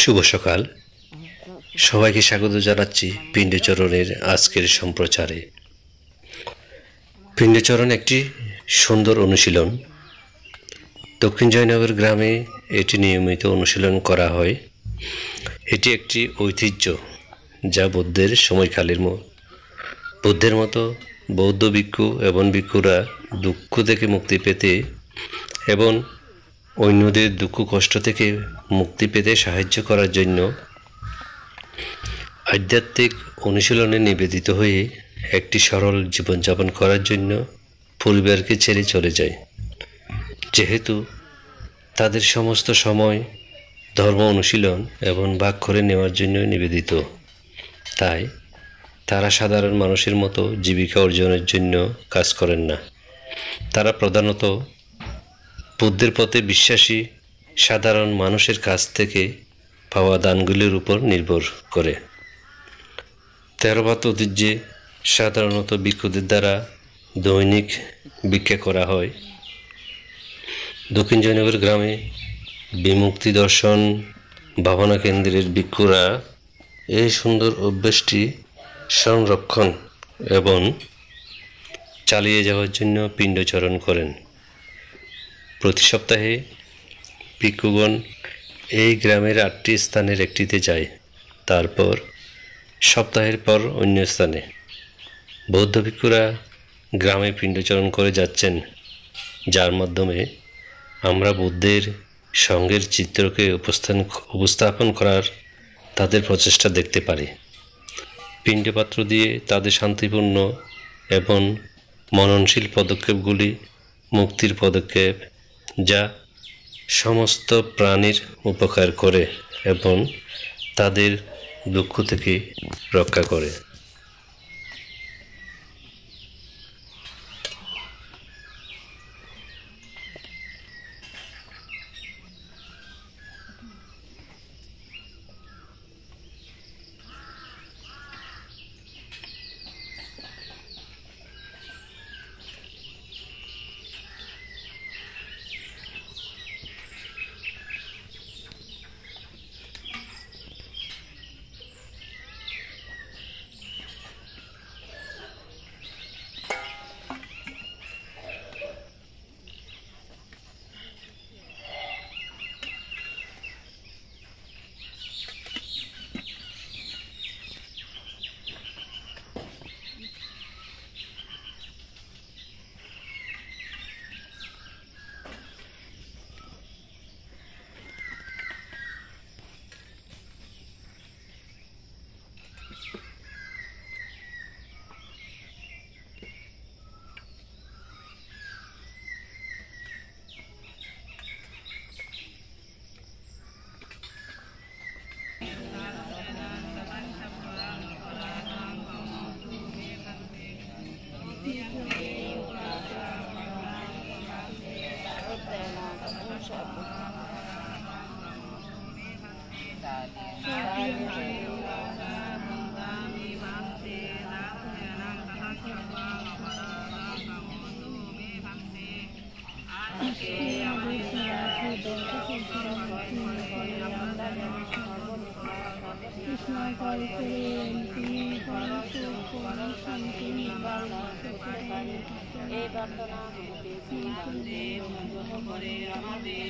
শুভ সকাল। সবাইকে স্বাগত জানাচ্ছি পিণ্ডচরণের আজকের সম্প্রচারে। পিণ্ডচরণ একটি সুন্দর অনুশীলন। দক্ষিণ জয়নগর গ্রামে এটি নিয়মিত অনুশীলন করা হয়। এটি একটি ঐতিহ্য যা বুদ্ধের সময়কালের বুদ্ধের মতো বৌদ্ধ ভিক্ষু এবং ভিক্ষুরা দুঃখ থেকে মুক্তি পেতে এবং অন্যদের দুঃখ কষ্ট থেকে মুক্তি পেতে সাহায্য করার জন্য আধ্যাত্মিক অনুশীলনে নিবেদিত হয়ে একটি সরল জীবনযাপন করার জন্য পরিবারকে ছেড়ে চলে যায়। যেহেতু তাদের সমস্ত সময় ধর্ম অনুশীলন এবং ভাগ করে নেওয়ার জন্য নিবেদিত, তাই তারা সাধারণ মানুষের মতো জীবিকা অর্জনের জন্য কাজ করেন না। তারা প্রধানত বুদ্ধের পথে বিশ্বাসী সাধারণ মানুষের কাছ থেকে পাওয়া দানগুলির উপর নির্ভর করে। থেরবাদ ঐতিহ্যে সাধারণত ভিক্ষুদের দ্বারা দৈনিক ভিক্ষা করা হয়। দক্ষিণ জয়নগর গ্রামে বিমুক্তি দর্শন ভাবনা কেন্দ্রের ভিক্ষুরা এই সুন্দর অভ্যাসটি সংরক্ষণ এবং চালিয়ে যাওয়ার জন্য পিণ্ডচরণ করেন। প্রতি সপ্তাহে ভিক্ষুগণ এই গ্রামের 8টি স্থানের একটিতে যায়, তারপর সপ্তাহের পর অন্য স্থানে। বৌদ্ধ ভিক্ষুরা গ্রামে পিণ্ডচরণ করে যাচ্ছেন, যার মাধ্যমে আমরা বুদ্ধের সঙ্গের চিত্রকে উপস্থাপন করার তাদের প্রচেষ্টা দেখতে পারি। পিণ্ডপাত্র দিয়ে তাদের শান্তিপূর্ণ এবং মননশীল পদক্ষেপগুলি মুক্তির পদক্ষেপ, যা সমস্ত প্রাণীর উপকার করে এবং তাদের দুঃখ থেকে রক্ষা করে। এই প্রার্থনা আমাদের